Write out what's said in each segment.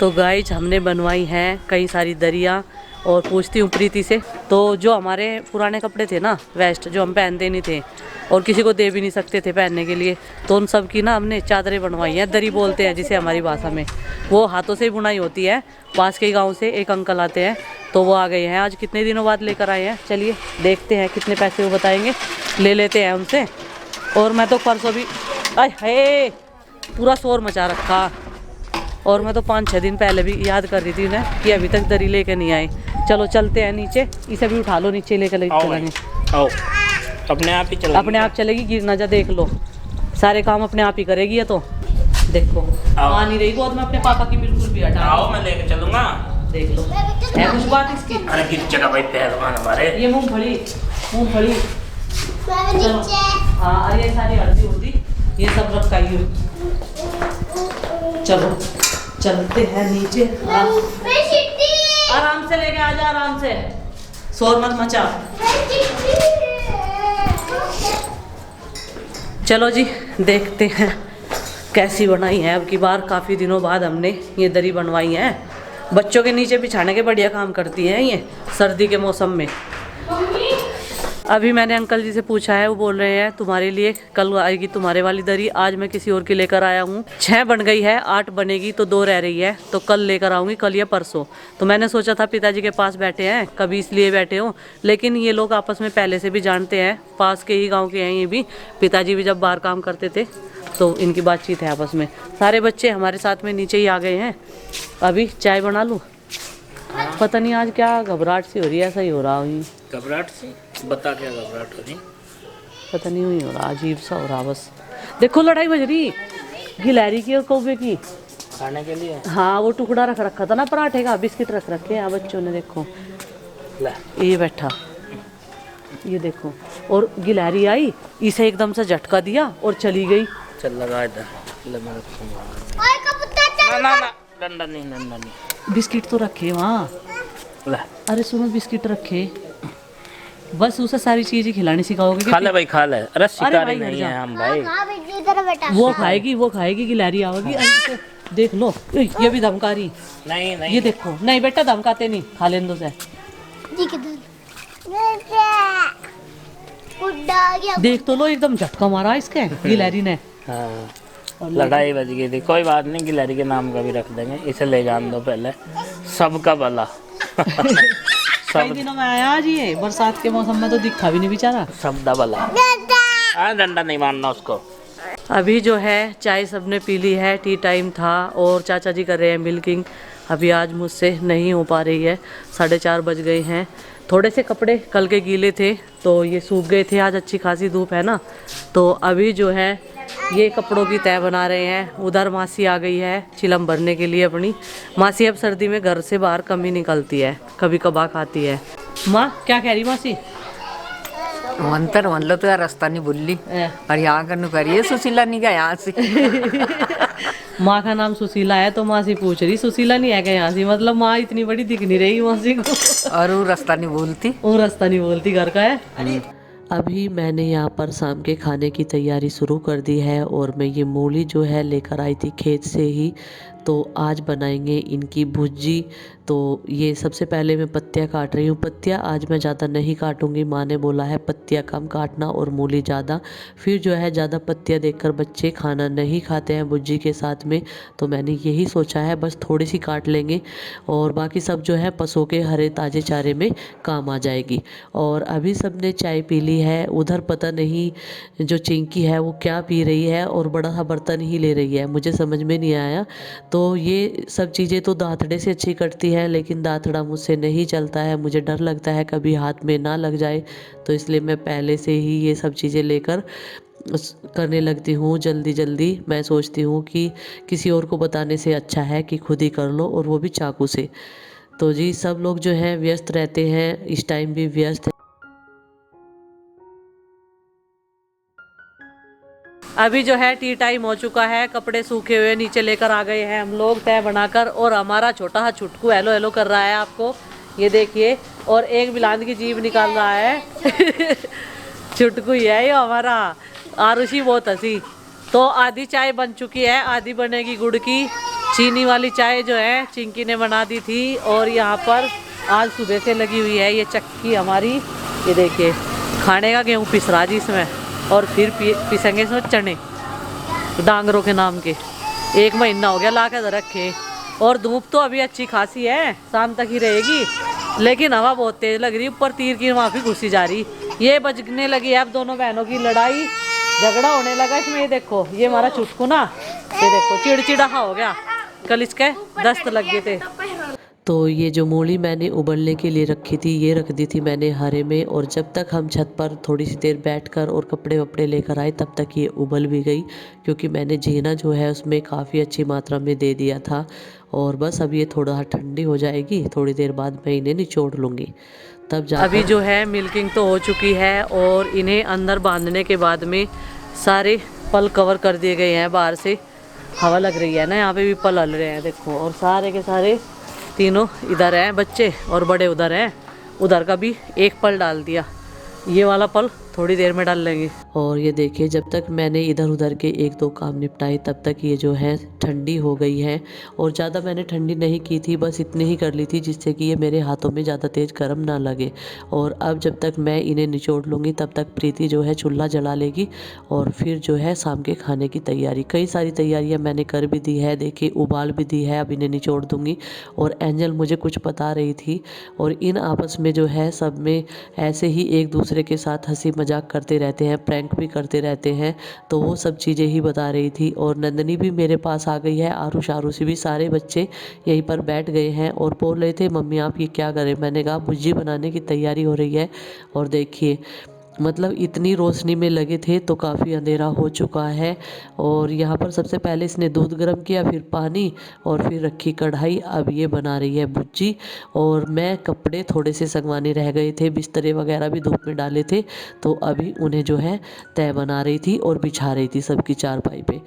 तो गाइज हमने बनवाई हैं कई सारी दरियाँ और पूछती हूँ प्रीति से। तो जो हमारे पुराने कपड़े थे ना वेस्ट, जो हम पहनते नहीं थे और किसी को दे भी नहीं सकते थे पहनने के लिए, तो उन सब की ना हमने चादरें बनवाई हैं। दरी बोलते हैं जिसे हमारी भाषा में। वो हाथों से ही बुनाई होती है। पास के गाँव से एक अंकल आते हैं तो वो आ गए हैं, आज कितने दिनों बाद लेकर आए हैं। चलिए देखते हैं कितने पैसे वो बताएंगे, ले लेते हैं उनसे। और मैं तो परसों भी आए पूरा शोर मचा रखा, और मैं तो 5-6 दिन पहले भी याद कर रही थी उन्हें कि अभी तक दरी लेके नहीं आए। चलो चलते हैं नीचे, इसे भी उठा लो, नीचे लेकर चलेंगे। आओ, अपने आप ही चलेगी। अपने आप चलेगी, गिर ना जा, देख लो सारे काम अपने आप ही करेगी। ये तो देखो आ नहीं रही बहुत, मैं अपने पापा की बिल्कुल भी हटा। आओ मैं लेके चलूंगा, देख लो है कुछ बात इसकी। अरे किस जगह भाई पहलवान हमारे। ये मूंगफली हाँ, ये सारी हल्दी उल्दी ये सब रखाई हुई। चलो चलते हैं नीचे, आराम से लेके आ जा, आराम से, शोर मत मचा। चलो जी देखते हैं कैसी बनाई है अब की बार। काफ़ी दिनों बाद हमने ये दरी बनवाई है। बच्चों के नीचे बिछाने के बढ़िया काम करती है ये सर्दी के मौसम में। अभी मैंने अंकल जी से पूछा है, वो बोल रहे हैं तुम्हारे लिए कल आएगी तुम्हारे वाली दरी। आज मैं किसी और की लेकर आया हूँ। 6 बन गई है, 8 बनेगी तो 2 रह रही है, तो कल लेकर आऊँगी, कल या परसों। तो मैंने सोचा था पिताजी के पास बैठे हैं, कभी इसलिए बैठे हों, लेकिन ये लोग आपस में पहले से भी जानते हैं, पास के ही गाँव के हैं ये भी। पिताजी भी जब बाहर काम करते थे तो इनकी बातचीत है आपस में। सारे बच्चे हमारे साथ में नीचे ही आ गए हैं। अभी चाय बना लूँ, पता नहीं आज क्या घबराहट सी हो रही है, ऐसा ही हो रहा हुई। घबराहट सी बता, क्या घबराहट हो रही? पता नहीं हुई हो रहा, अजीब सा हो रहा बस। देखो लड़ाई बज रही गिलहरी की और कौवे की खाने के लिए। हाँ, वो टुकड़ा रख रखा था ना पराठे का, बिस्किट रख रखे हैं बच्चों ने। देखो ये बैठा, ये देखो, और गिलहरी आई, इसे एकदम से झटका दिया और चली गई। चल लगा इधर, ले मैं रखूंगा। ना डंडा नहीं। बिस्किट तो रखे वहाँ। अरे सुनो, बिस्किट रखे, बस उसे सारी चीजें खिलानी सिखाओगे। खा ले भाई, खा ले। अरे शिकारी नहीं है हम भाई। वो खाएगी गिलहरी आओगी। देख लो ये भी धमका रही। नहीं ये देखो, नहीं बेटा धमकाते नहीं, खा लेने दो से। देख तो लो, एकदम झटका मारा इसके गिलहरी ने। हाँ, लड़ाई बज गई थी। कोई बात नहीं, गिलहरी के नाम का भी रख देंगे, इसे ले जान दो पहले, सबका भला। कई दिनों में आया आज, ये बरसात के मौसम में तो दिखा भी नहीं बेचारा। सबका भला। डंडा नहीं मारना उसको। अभी जो है चाय सबने पी ली है, टी टाइम था और चाचा जी कर रहे हैं मिल्किंग। अभी आज मुझसे नहीं हो पा रही है, 4:30 बज गए हैं। थोड़े से कपड़े कल के गीले थे तो ये सूख गए थे, आज अच्छी खासी धूप है ना, तो अभी जो है ये कपड़ों की तय बना रहे हैं। उधर मासी आ गई है चिलम भरने के लिए अपनी। मासी अब सर्दी में घर से बाहर कम ही निकलती है, कभी कभार खाती है। माँ क्या कह रही मासी? मंतर मान लो तो यार रास्ता नहीं भूली और यहाँ करने करिए सुशीला नहीं गया यहाँ से। माँ का नाम सुशीला है तो मासी पूछ रही सुशीला नहीं है क्या यहाँ से, मतलब माँ इतनी बड़ी दिख नहीं रही मासी को। और वो रास्ता नहीं बोलती, वो रास्ता नहीं बोलती घर का है। अभी मैंने यहाँ पर शाम के खाने की तैयारी शुरू कर दी है और मैं ये मूली जो है लेकर आई थी खेत से ही, तो आज बनाएंगे इनकी भुजी। तो ये सबसे पहले मैं पत्तियाँ काट रही हूँ। पत्तियाँ आज मैं ज़्यादा नहीं काटूंगी, माँ ने बोला है पत्तियाँ कम काटना और मूली ज़्यादा। फिर जो है ज़्यादा पत्तियाँ देखकर बच्चे खाना नहीं खाते हैं भुजी के साथ में, तो मैंने यही सोचा है बस थोड़ी सी काट लेंगे और बाकी सब जो है पशुओं के हरे ताज़े चारे में काम आ जाएगी। और अभी सबने चाय पी ली है। उधर पता नहीं जो चिंकी है वो क्या पी रही है और बड़ा सा बर्तन ही ले रही है, मुझे समझ में नहीं आया। तो ये सब चीज़ें तो दाँतड़े से अच्छी करती है, लेकिन दाँतड़ा मुझसे नहीं चलता है, मुझे डर लगता है कभी हाथ में ना लग जाए, तो इसलिए मैं पहले से ही ये सब चीज़ें लेकर करने लगती हूँ जल्दी जल्दी। मैं सोचती हूँ कि किसी और को बताने से अच्छा है कि खुद ही कर लो, और वो भी चाकू से। तो जी सब लोग जो हैं व्यस्त रहते हैं, इस टाइम भी व्यस्त है। अभी जो है टी टाइम हो चुका है, कपड़े सूखे हुए नीचे लेकर आ गए हैं हम लोग तय बनाकर, और हमारा छोटा सा छुटकू हेलो हेलो कर रहा है आपको, ये देखिए, और एक बिलांद की जीभ निकाल रहा है। छुटकू ही है ये हमारा। आरुषि बहुत हंसी। तो आधी चाय बन चुकी है, आधी बनेगी गुड़ की। चीनी वाली चाय जो है चिंकी ने बना दी थी। और यहाँ पर आज सुबह से लगी हुई है ये चक्की हमारी। ये देखिए खाने का गेहूँ पिस रहा जी इसमें, और फिर पिसेंगे इसमें चने डांगरों के नाम के। 1 महीना हो गया ला के रखे। और धूप तो अभी अच्छी खासी है, शाम तक ही रहेगी, लेकिन हवा बहुत तेज लग रही, ऊपर तीर की माफी घुसी जा रही। ये बजने लगी है अब दोनों बहनों की लड़ाई, झगड़ा होने लगा इसमें। ये देखो ये हमारा चुटकू ना, ये देखो चिड़चिड़ा हो गया, कल इसके दस्त लग गए थे। तो ये जो मूली मैंने उबलने के लिए रखी थी ये रख दी थी मैंने हरे में। और जब तक हम छत पर थोड़ी सी देर बैठकर और कपड़े वपड़े लेकर आए तब तक ये उबल भी गई, क्योंकि मैंने जीना जो है उसमें काफ़ी अच्छी मात्रा में दे दिया था। और बस अब ये थोड़ा ठंडी हो जाएगी, थोड़ी देर बाद मैं इन्हें निचोड़ लूँगी तब जा। अभी जो है मिल्किंग तो हो चुकी है और इन्हें अंदर बांधने के बाद में सारे पल कवर कर दिए गए हैं। बाहर से हवा लग रही है ना, यहाँ पे भी पल हल रहे हैं देखो। और सारे के सारे तीनों इधर हैं बच्चे और बड़े उधर हैं। उधर का भी एक पल डाल दिया, ये वाला पल थोड़ी देर में डाल लेंगे। और ये देखिए जब तक मैंने इधर उधर के 1-2 काम निपटाए तब तक ये जो है ठंडी हो गई है। और ज़्यादा मैंने ठंडी नहीं की थी, बस इतनी ही कर ली थी जिससे कि ये मेरे हाथों में ज़्यादा तेज़ गर्म ना लगे। और अब जब तक मैं इन्हें निचोड़ लूँगी तब तक प्रीति जो है चूल्हा जला लेगी और फिर जो है शाम के खाने की तैयारी। कई सारी तैयारियाँ मैंने कर भी दी है, देखिए उबाल भी दी है, अब इन्हें निचोड़ दूँगी। और एंजल मुझे कुछ बता रही थी और इन आपस में जो है सब में ऐसे ही एक दूसरे के साथ हंसी मजाक करते रहते हैं, प्रैंक भी करते रहते हैं, तो वो सब चीज़ें ही बता रही थी। और नंदनी भी मेरे पास आ गई है, आरुष आरुषि भी, सारे बच्चे यहीं पर बैठ गए हैं और बोल रहे थे मम्मी आप ये क्या करें। मैंने कहा भुर्जी बनाने की तैयारी हो रही है। और देखिए मतलब इतनी रोशनी में लगे थे तो काफ़ी अंधेरा हो चुका है। और यहाँ पर सबसे पहले इसने दूध गर्म किया, फिर पानी, और फिर रखी कढ़ाई। अब ये बना रही है भुर्जी। और मैं कपड़े थोड़े से संगवाने रह गए थे, बिस्तरे वगैरह भी धूप में डाले थे, तो अभी उन्हें जो है तय बना रही थी और बिछा रही थी सबकी चारपाई पे।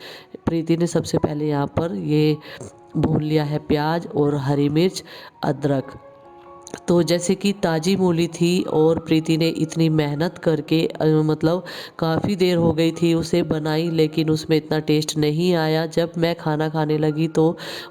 प्रीति ने सबसे पहले यहाँ पर ये भून लिया है प्याज और हरी मिर्च, अदरक। तो जैसे कि ताज़ी मूली थी और प्रीति ने इतनी मेहनत करके मतलब काफ़ी देर हो गई थी उसे बनाई, लेकिन उसमें इतना टेस्ट नहीं आया। जब मैं खाना खाने लगी तो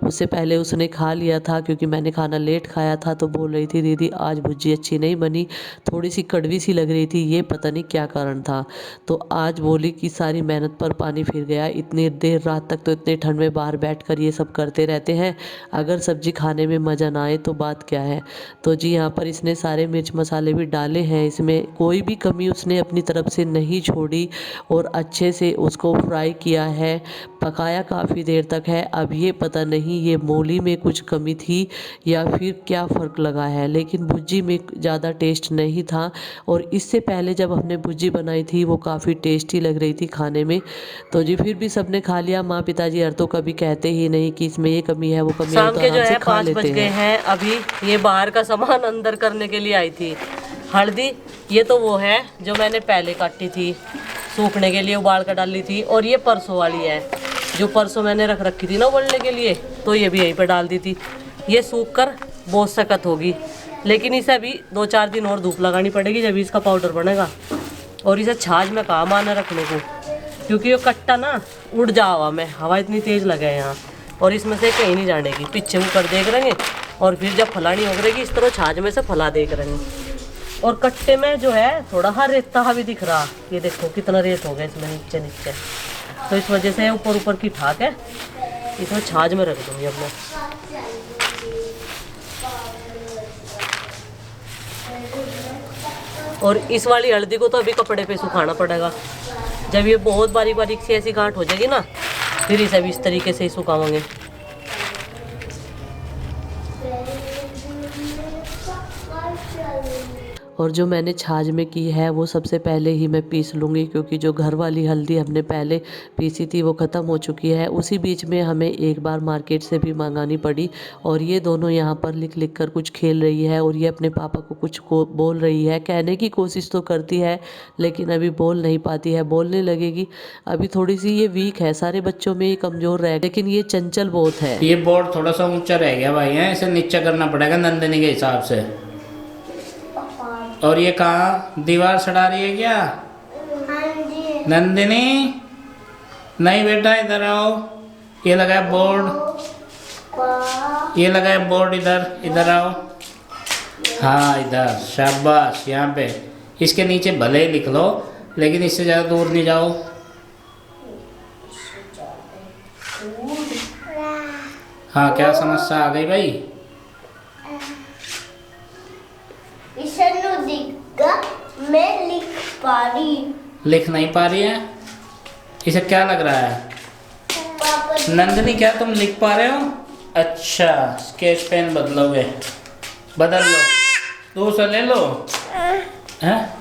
उससे पहले उसने खा लिया था, क्योंकि मैंने खाना लेट खाया था, तो बोल रही थी दीदी आज भुर्जी अच्छी नहीं बनी, थोड़ी सी कड़वी सी लग रही थी, ये पता नहीं क्या कारण था। तो आज बोली कि सारी मेहनत पर पानी फिर गया, इतनी देर रात तक तो इतने ठंड में बाहर बैठ कर ये सब करते रहते हैं, अगर सब्जी खाने में मज़ा ना आए तो बात क्या है। तो जी यहाँ पर इसने सारे मिर्च मसाले भी डाले हैं, इसमें कोई भी कमी उसने अपनी तरफ से नहीं छोड़ी और अच्छे से उसको फ्राई किया है, पकाया काफ़ी देर तक है। अब ये पता नहीं ये मूली में कुछ कमी थी या फिर क्या फ़र्क लगा है, लेकिन भुर्जी में ज़्यादा टेस्ट नहीं था। और इससे पहले जब हमने भुर्जी बनाई थी वो काफ़ी टेस्टी लग रही थी खाने में। तो जी फिर भी सबने खा लिया, माँ पिताजी अर्तों कभी कहते ही नहीं कि इसमें ये कमी है वो कमी है, शाम तो के जो आराम से है खा 5 बज लेते गए हैं। हैं। अभी ये बाहर का सामान अंदर करने के लिए आई थी। हल्दी ये तो वो है जो मैंने पहले काटी थी, सूखने के लिए उबाल कर डाली थी। और ये परसों वाली है जो परसों मैंने रख रखी थी ना उबलने के लिए, तो ये भी यहीं पर डाल दी थी। ये सूख कर बहुत सख्त होगी, लेकिन इसे अभी 2-4 दिन और धूप लगानी पड़ेगी जब इसका पाउडर बनेगा। और इसे छाछ में कहाँ माना रखने को, क्योंकि ये कट्टा ना उड़ जा हवा में, हवा इतनी तेज़ लगे है यहाँ, और इसमें से कहीं नहीं जानेगी। पीछे ऊपर देख रहे हैं और फिर जब फलानी हो करेगी इस तरह छाछ में से फला देख रहे हैं। और कट्टे में जो है थोड़ा सा रेता भी दिख रहा, ये देखो कितना रेत हो गया इसमें नीचे नीचे, तो इस वजह से ऊपर ऊपर की ठाक है, इसमें छाछ में रख दूँगी अब मैं। और इस वाली हल्दी को तो अभी कपड़े पे सुखाना पड़ेगा, जब ये बहुत बारीक बारीक सी ऐसी गांठ हो जाएगी ना फिर इसे भी इस तरीके से ही सुखावांगे। और जो मैंने छाछ में की है वो सबसे पहले ही मैं पीस लूँगी, क्योंकि जो घर वाली हल्दी हमने पहले पीसी थी वो ख़त्म हो चुकी है। उसी बीच में हमें एक बार मार्केट से भी मंगानी पड़ी। और ये दोनों यहाँ पर लिख लिख कर कुछ खेल रही है और ये अपने पापा को कुछ बोल रही है, कहने की कोशिश तो करती है लेकिन अभी बोल नहीं पाती है, बोलने लगेगी। अभी थोड़ी सी ये वीक है, सारे बच्चों में ये कमज़ोर रह, लेकिन ये चंचल बहुत है। ये बोर्ड थोड़ा सा ऊंचा रह गया भाई है, इसे नीचा करना पड़ेगा नंदिनी के हिसाब से। और ये कहाँ दीवार सड़ा रही है क्या नंदिनी? नहीं बेटा इधर आओ, ये लगा है बोर्ड। ये लगाए बोर्ड, इधर इधर आओ। हाँ इधर, शाबाश, यहाँ पे। इसके नीचे भले ही लिख लो, लेकिन इससे ज़्यादा दूर नहीं जाओ। हाँ, क्या समस्या आ गई भाई? मैं लिख पा रही। लिख नहीं पा रही है? इसे क्या लग रहा है? नंदनी, क्या तुम लिख पा रहे हो? अच्छा, स्केच पेन बदलोगे? बदल लो, दूसरा ले लो। हैं?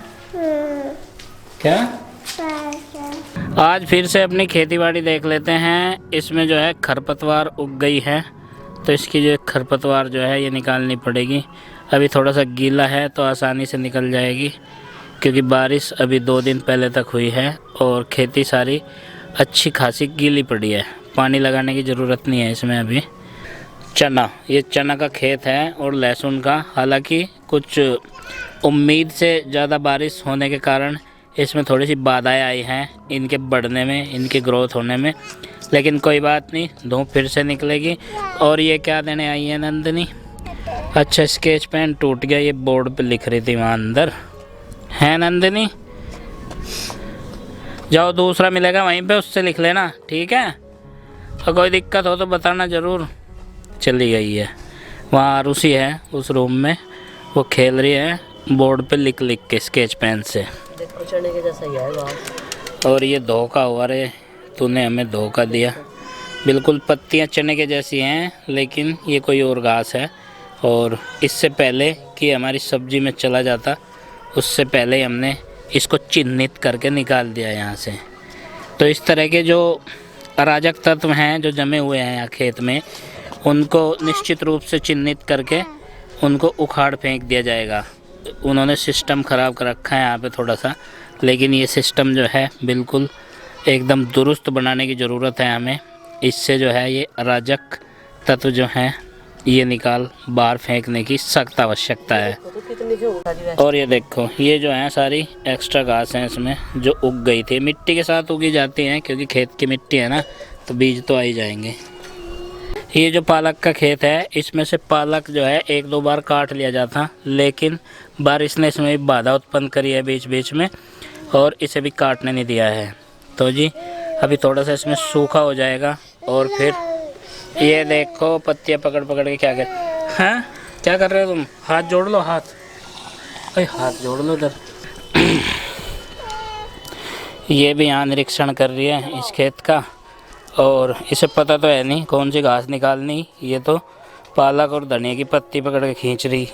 क्या? आज फिर से अपनी खेतीबाड़ी देख लेते हैं। इसमें जो है खरपतवार उग गई है, तो इसकी जो खरपतवार जो है ये निकालनी पड़ेगी। अभी थोड़ा सा गीला है तो आसानी से निकल जाएगी, क्योंकि बारिश अभी 2 दिन पहले तक हुई है और खेती सारी अच्छी खासी गीली पड़ी है। पानी लगाने की ज़रूरत नहीं है इसमें अभी। चना, ये चना का खेत है और लहसुन का। हालांकि कुछ उम्मीद से ज़्यादा बारिश होने के कारण इसमें थोड़ी सी बाधाएं आई हैं इनके बढ़ने में, इनके ग्रोथ होने में, लेकिन कोई बात नहीं, धूप फिर से निकलेगी। और ये क्या देने आई है नंदनी? अच्छा, स्केच पेन टूट गया, ये बोर्ड पे लिख रही थी वहाँ अंदर। है नंदनी? जाओ, दूसरा मिलेगा वहीं पे, उससे लिख लेना, ठीक है? और कोई दिक्कत हो तो बताना ज़रूर। चली गई है, वहाँ आरुषि है उस रूम में, वो खेल रही है बोर्ड पे लिख लिख के स्केच पेन से। देखो चने के जैसा ही है बाप। और ये धोखा हुआ रे, तूने हमें धोखा दिया। बिल्कुल पत्तियाँ चने के जैसी हैं, लेकिन ये कोई और घास है। और इससे पहले कि हमारी सब्जी में चला जाता, उससे पहले ही हमने इसको चिन्हित करके निकाल दिया यहाँ से। तो इस तरह के जो अराजक तत्व हैं जो जमे हुए हैं यहाँ खेत में, उनको निश्चित रूप से चिन्हित करके उनको उखाड़ फेंक दिया जाएगा। उन्होंने सिस्टम ख़राब कर रखा है यहाँ पे थोड़ा सा, लेकिन ये सिस्टम जो है बिल्कुल एकदम दुरुस्त बनाने की ज़रूरत है हमें। इससे जो है ये अराजक तत्व जो हैं ये निकाल बाहर फेंकने की सख्त आवश्यकता है। और ये देखो, ये जो है सारी एक्स्ट्रा घास हैं इसमें जो उग गई थी, मिट्टी के साथ उगी जाती हैं, क्योंकि खेत की मिट्टी है ना, तो बीज तो आ ही जाएंगे। ये जो पालक का खेत है, इसमें से पालक जो है 1-2 बार काट लिया जाता, लेकिन बारिश ने इसमें भी बाधा उत्पन्न करी है बीच बीच में, और इसे भी काटने नहीं दिया है। तो जी अभी थोड़ा सा इसमें सूखा हो जाएगा, और फिर ये देखो पत्तियाँ पकड़ पकड़ के क्या कर, हाँ क्या कर रहे हो तुम? हाथ जोड़ लो, हाथ, अरे हाथ जोड़ लो इधर। ये भी यहाँ निरीक्षण कर रही है इस खेत का, और इसे पता तो है नहीं कौन सी घास निकालनी। ये तो पालक और धनिया की पत्ती पकड़ के खींच रही।